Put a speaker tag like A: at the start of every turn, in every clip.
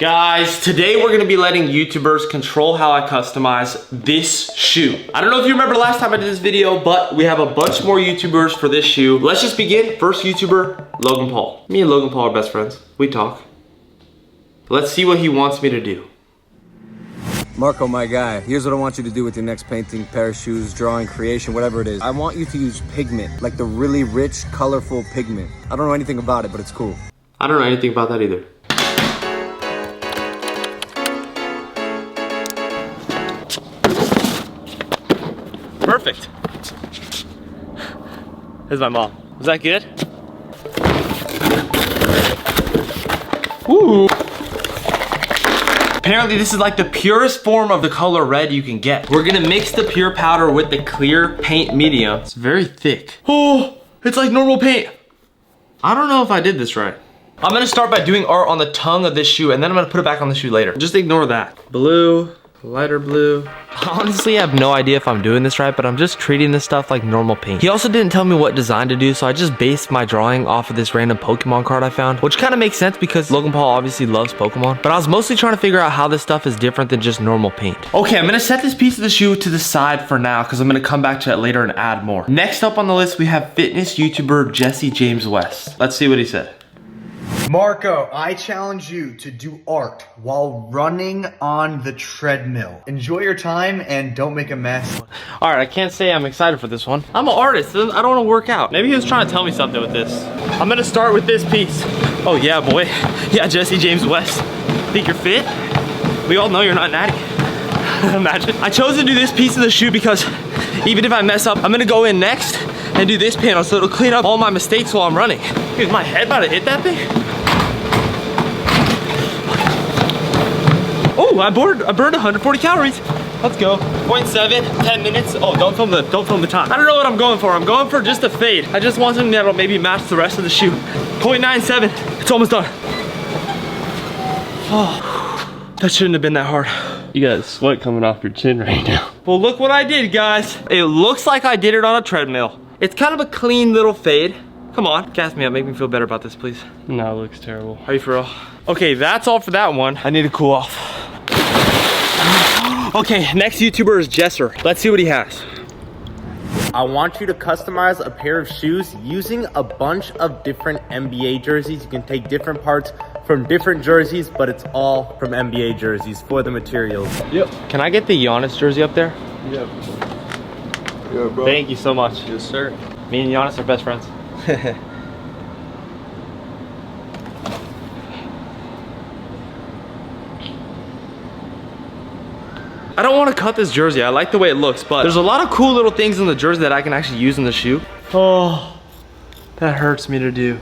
A: Guys, today we're gonna be letting YouTubers control how I customize this shoe. I don't know if you remember last time I did this video, but we have a bunch more YouTubers for this shoe. Let's just begin. First YouTuber, Logan Paul. Me and Logan Paul are best friends. We talk. Let's see what he wants me to do.
B: Marko, my guy, here's what I want you to do with your next painting, pair of shoes, drawing, creation, whatever it is. I want you to use pigment, like the really rich, colorful pigment. I don't know anything about it, but it's cool.
A: I don't know anything about that either. Perfect. This is my mom. Was that good? Ooh. Apparently this is like the purest form of the color red you can get. We're gonna mix the pure powder with the clear paint medium. It's very thick. Oh, it's like normal paint. I don't know if I did this right. I'm gonna start by doing art on the tongue of this shoe and then I'm gonna put it back on the shoe later. Just ignore that. Blue, lighter blue. Honestly, I have no idea if I'm doing this right, but I'm just treating this stuff like normal paint. He also didn't tell me what design to do, so I just based my drawing off of this random Pokemon card I found, which kind of makes sense because Logan Paul obviously loves Pokemon, but I was mostly trying to figure out how this stuff is different than just normal paint. Okay, I'm gonna set this piece of the shoe to the side for now because I'm gonna come back to it later and add more. Next up on the list, we have fitness YouTuber Jesse James West. Let's see what he said.
C: Marko, I challenge you to do art while running on the treadmill. Enjoy your time and don't make a mess.
A: All right, I can't say I'm excited for this one. I'm an artist, I don't want to work out. Maybe he was trying to tell me something with this. I'm gonna start with this piece. Oh yeah, boy. Yeah, Jesse James West. Think you're fit? We all know you're not natty. Imagine. I chose to do this piece of the shoe because even if I mess up, I'm gonna go in next and do this panel so it'll clean up all my mistakes while I'm running. Is my head about to hit that thing? Oh, I burned 140 calories. Let's go. 0.7, 10 minutes. Oh, don't film the time. I don't know what I'm going for. I'm going for just a fade. I just want something that'll maybe match the rest of the shoe. 0.97. It's almost done. Oh, that shouldn't have been that hard.
D: You got sweat coming off your chin right now.
A: Well, look what I did, guys. It looks like I did it on a treadmill. It's kind of a clean little fade. Come on, gas me up, make me feel better about this, please.
D: No, it looks terrible.
A: Are you for real? Okay, that's all for that one. I need to cool off. Okay, next YouTuber is Jesser. Let's see what he has.
E: I want you to customize a pair of shoes using a bunch of different NBA jerseys. You can take different parts from different jerseys, but it's all from NBA jerseys for the materials.
A: Yep. Can I get the Giannis jersey up there?
D: Yep. Yeah, bro.
A: Thank you so much.
D: Yes, sir.
A: Me and Giannis are best friends. I don't want to cut this jersey. I like the way it looks, but there's a lot of cool little things in the jersey that I can actually use in the shoe. Oh, that hurts me to do.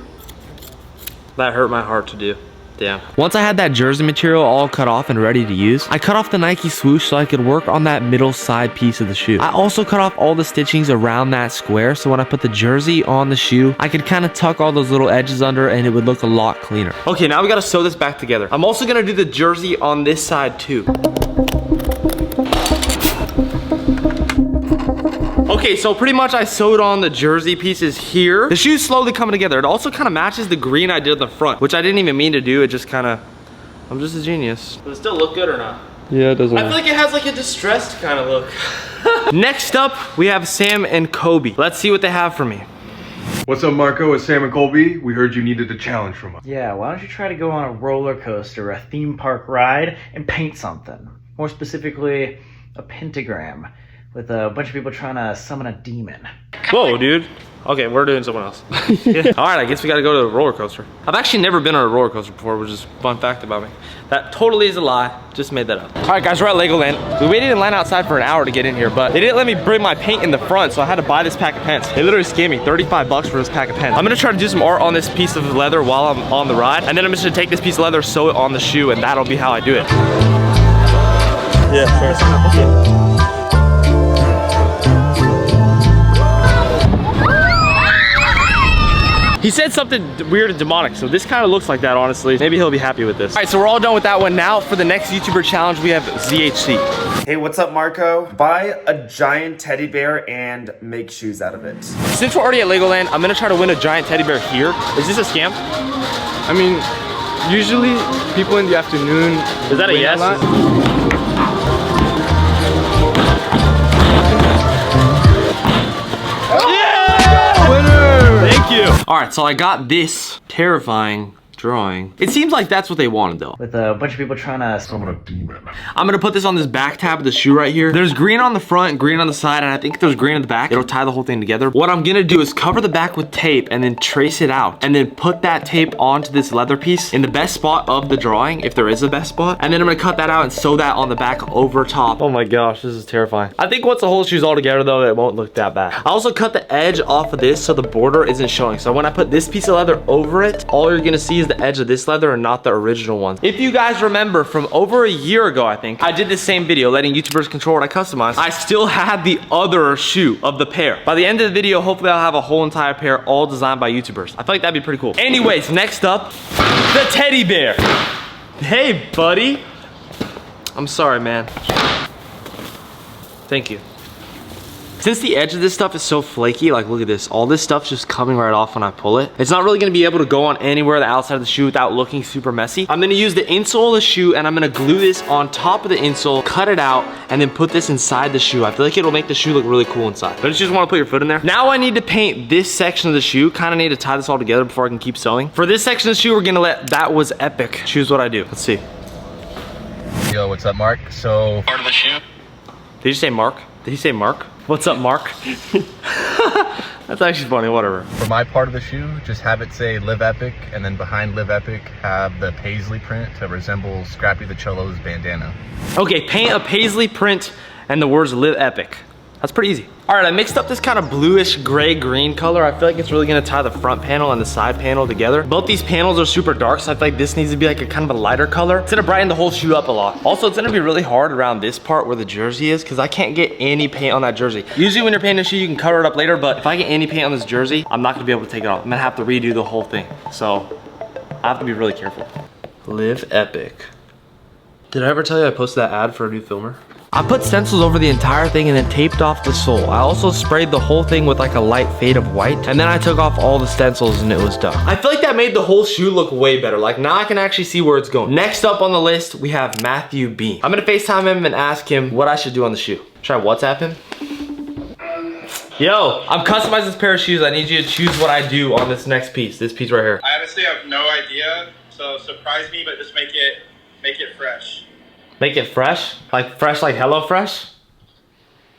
A: That hurt my heart to do. Damn. Once I had that jersey material all cut off and ready to use, I cut off the Nike swoosh so I could work on that middle side piece of the shoe. I also cut off all the stitchings around that square, so when I put the jersey on the shoe, I could kind of tuck all those little edges under and it would look a lot cleaner. Okay, now we gotta sew this back together. I'm also gonna do the jersey on this side too. Okay, so pretty much I sewed on the jersey pieces here. The shoe's slowly coming together. It also kind of matches the green I did at the front, which I didn't even mean to do. It just kind of, I'm just a genius. Does it still look good or not?
D: Yeah, it doesn't.
A: I feel like it has like a distressed kind of look. Next up, we have Sam and Colby. Let's see what they have for me.
F: What's up, Marko? It's Sam and Colby. We heard you needed a challenge from us.
G: Yeah, why don't you try to go on a roller coaster, a theme park ride, and paint something? More specifically, a pentagram with a bunch of people trying to summon a demon.
A: Whoa, dude. Okay, we're doing someone else. Yeah. All right, I guess we gotta go to the roller coaster. I've actually never been on a roller coaster before, which is a fun fact about me. That totally is a lie. Just made that up. All right, guys, we're at Legoland. We waited in line outside for an hour to get in here, but they didn't let me bring my paint in the front, so I had to buy this pack of pens. They literally scammed me 35 bucks for this pack of pens. I'm gonna try to do some art on this piece of leather while I'm on the ride, and then I'm just gonna take this piece of leather, sew it on the shoe, and that'll be how I do it. Yeah, sure. He said something weird and demonic, so this kind of looks like that, honestly. Maybe he'll be happy with this. All right, so we're all done with that one. Now for the next YouTuber challenge, we have ZHC.
H: Hey, what's up, Marko? Buy a giant teddy bear and make shoes out of it.
A: Since we're already at Legoland, I'm gonna try to win a giant teddy bear here. Is this a scam?
D: I mean, Usually, people in the afternoon.
A: Is that a yes? Yeah! Winner! Thank you. All right, so I got this terrifying drawing. It seems like that's what they wanted though.
G: With a bunch of people trying to summon a demon.
A: I'm gonna put this on this back tab of the shoe right here. There's green on the front, green on the side, and I think there's green at the back. It'll tie the whole thing together. What I'm gonna do is cover the back with tape and then trace it out and then put that tape onto this leather piece in the best spot of the drawing, if there is a best spot. And then I'm gonna cut that out and sew that on the back over top. Oh my gosh, this is terrifying. I think once the whole shoe's all together though, it won't look that bad. I also cut the edge off of this so the border isn't showing. So when I put this piece of leather over it, all you're gonna see is the edge of this leather and not the original one. If you guys remember from over a year ago, I think, I did the same video letting YouTubers control what I customized. I still had the other shoe of the pair. By the end of the video, hopefully I'll have a whole entire pair all designed by YouTubers. I feel like that'd be pretty cool. Anyways, next up, the teddy bear. Hey, buddy. I'm sorry, man. Thank you. Since the edge of this stuff is so flaky, like look at this, all this stuff's just coming right off when I pull it. It's not really gonna be able to go on anywhere the outside of the shoe without looking super messy. I'm gonna use the insole of the shoe and I'm gonna glue this on top of the insole, cut it out, and then put this inside the shoe. I feel like it'll make the shoe look really cool inside. Don't you just wanna put your foot in there? Now I need to paint this section of the shoe. Kinda need to tie this all together before I can keep sewing. For this section of the shoe, we're gonna let That Was Epic choose what I do. Let's see.
I: Yo, what's up, Mark? So, part of the shoe.
A: Did you say Mark? Did he say Mark? What's up, Mark? That's actually funny, whatever.
I: For my part of the shoe, just have it say Live Epic, and then behind Live Epic, have the paisley print to resemble Scrappy the Cholo's bandana.
A: Okay, paint a paisley print and the words Live Epic. That's pretty easy. All right, I mixed up this kind of bluish gray green color. I feel like it's really gonna tie the front panel and the side panel together. Both these panels are super dark, so I feel like this needs to be like a kind of a lighter color. It's gonna brighten the whole shoe up a lot. Also, it's gonna be really hard around this part where the jersey is because I can't get any paint on that jersey. Usually when you're painting a shoe, you can cover it up later, but if I get any paint on this jersey, I'm not gonna be able to take it off. I'm gonna have to redo the whole thing. So I have to be really careful. Live Epic. Did I ever tell you I posted that ad for a new filmer? I put stencils over the entire thing and then taped off the sole. I also sprayed the whole thing with like a light fade of white, and then I took off all the stencils and it was done. I feel like that made the whole shoe look way better. Like now I can actually see where it's going. Next up on the list, we have Matthew Beem. I'm gonna FaceTime him and ask him what I should do on the shoe. Should I WhatsApp him? Yo, I'm customizing this pair of shoes. I need you to choose what I do on this next piece. This piece right here.
J: I honestly have no idea, so surprise me, but just make it fresh.
A: Make it fresh? Like fresh like HelloFresh?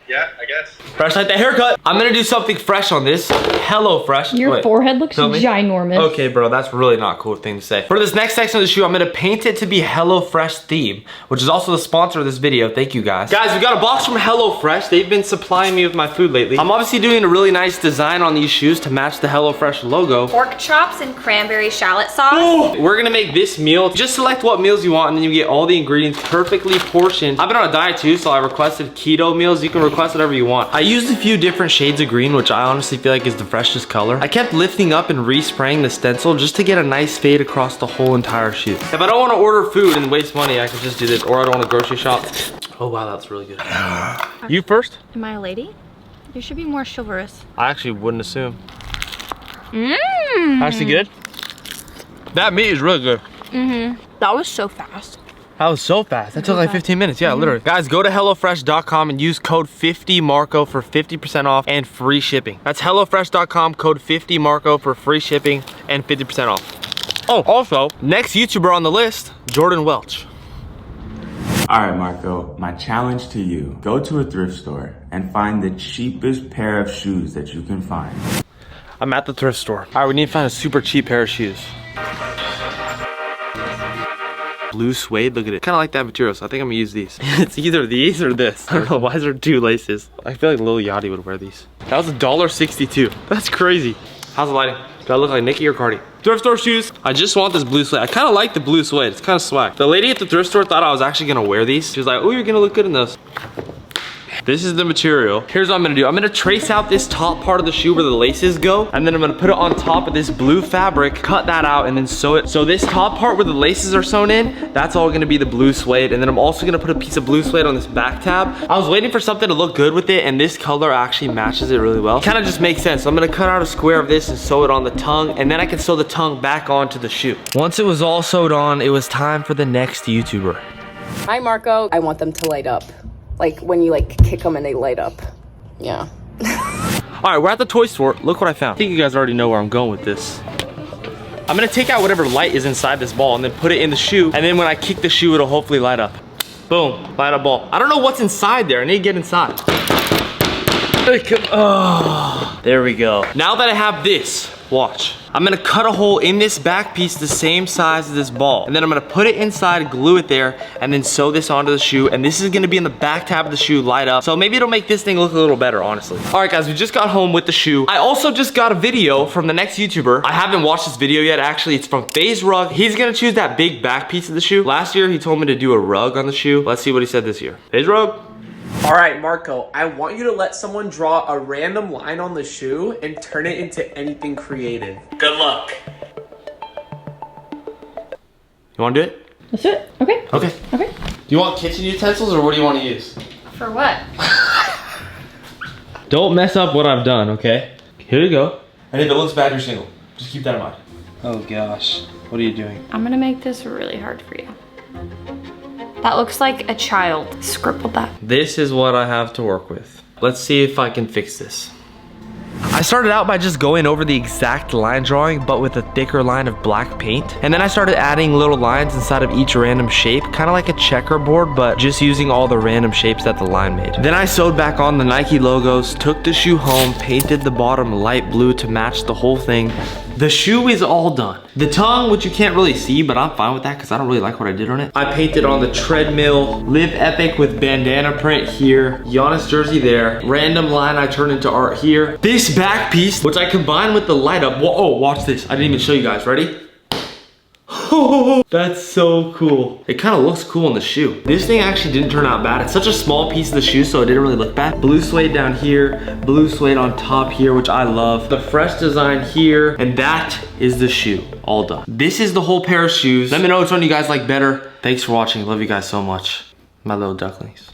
J: Yeah, I guess.
A: Fresh like that haircut. I'm gonna do something fresh on this. HelloFresh.
K: Your forehead looks ginormous.
A: Okay, bro, that's really not a cool thing to say. For this next section of the shoe, I'm gonna paint it to be HelloFresh theme, which is also the sponsor of this video. Thank you, guys. Guys, we got a box from HelloFresh. They've been supplying me with my food lately. I'm obviously doing a really nice design on these shoes to match the HelloFresh logo.
L: Pork chops and cranberry shallot sauce.
A: Ooh, we're gonna make this meal. Just select what meals you want, and then you get all the ingredients perfectly portioned. I've been on a diet too, so I requested keto meals. You can request whatever you want. I used a few different shades of green, which I honestly feel like is the freshest color. I kept lifting up and respraying the stencil just to get a nice fade across the whole entire shoe. If I don't want to order food and waste money, I can just do this, or I don't want to grocery shop. Oh wow, that's really good. You first?
L: Am I a lady? You should be more chivalrous.
A: I actually wouldn't assume.
L: Mmm.
A: Actually good? That meat is really good.
L: That was so fast.
A: That was so fast. That took like 15 minutes. Yeah, literally. Guys, go to HelloFresh.com and use code 50Marko for 50% off and free shipping. That's HelloFresh.com, code 50Marko for free shipping and 50% off. Oh, also, next YouTuber on the list, Jordan Welch.
M: All right, Marko, my challenge to you, go to a thrift store and find the cheapest pair of shoes that you can find.
A: I'm at the thrift store. All right, we need to find a super cheap pair of shoes. Blue suede, look at it. Kind of like that material, so I think I'm gonna use these. It's either these or this. I don't know, why is there two laces? I feel like Lil Yachty would wear these. That was $1.62. That's crazy. How's the lighting? Do I look like Nicki or Cardi? Thrift store shoes. I just want this blue suede. I kind of like the blue suede. It's kind of swag. The lady at the thrift store thought I was actually gonna wear these. She was like, oh, you're gonna look good in those. This is the material. Here's what I'm gonna do. I'm gonna trace out this top part of the shoe where the laces go, and then I'm gonna put it on top of this blue fabric, cut that out, and then sew it. So this top part where the laces are sewn in, that's all gonna be the blue suede. And then I'm also gonna put a piece of blue suede on this back tab. I was waiting for something to look good with it, and this color actually matches it really well. Kind of just makes sense. So I'm gonna cut out a square of this and sew it on the tongue, and then I can sew the tongue back onto the shoe. Once it was all sewed on, it was time for the next YouTuber.
N: Hi, Marko. I want them to light up. Like when you like kick them and they light up. Yeah.
A: All right, we're at the toy store. Look what I found. I think you guys already know where I'm going with this. I'm gonna take out whatever light is inside this ball and then put it in the shoe. And then when I kick the shoe, it'll hopefully light up. Boom, light up ball. I don't know what's inside there. I need to get inside. Oh, there we go. Now that I have this, watch. I'm gonna cut a hole in this back piece the same size as this ball. And then I'm gonna put it inside, glue it there, and then sew this onto the shoe. And this is gonna be in the back tab of the shoe, light up. So maybe it'll make this thing look a little better, honestly. All right, guys, we just got home with the shoe. I also just got a video from the next YouTuber. I haven't watched this video yet, actually. It's from FaZe Rug. He's gonna choose that big back piece of the shoe. Last year, he told me to do a rug on the shoe. Let's see what he said this year. FaZe Rug.
O: All right, Marko, I want you to let someone draw a random line on the shoe and turn it into anything creative. Good luck.
A: You wanna do it?
K: Let's do it. Okay.
A: Okay.
K: Okay.
A: Do you want kitchen utensils or what do you want to use?
L: For what?
A: Don't mess up what I've done, okay? Here you go. And if it looks bad, you're single. Just keep that in mind. Oh gosh, what are you doing?
L: I'm gonna make this really hard for you. That looks like a child scribbled that.
A: This is what I have to work with. Let's see if I can fix this. I started out by just going over the exact line drawing, but with a thicker line of black paint. And then I started adding little lines inside of each random shape, kind of like a checkerboard, but just using all the random shapes that the line made. Then I sewed back on the Nike logos, took the shoe home, painted the bottom light blue to match the whole thing. The shoe is all done. The tongue, which you can't really see, but I'm fine with that because I don't really like what I did on it. I painted on the Treadmill, Live Epic with bandana print here, Giannis jersey there, random line I turned into art here. This back piece, which I combined with the light up. Whoa, oh, watch this. I didn't even show you guys. Ready? That's so cool. It kind of looks cool in the shoe. This thing actually didn't turn out bad. It's such a small piece of the shoe, so it didn't really look bad. Blue suede down here, blue suede on top here, which I love. The fresh design here, and that is the shoe. All done. This is the whole pair of shoes. Let me know which one you guys like better. Thanks for watching. Love you guys so much. My little ducklings.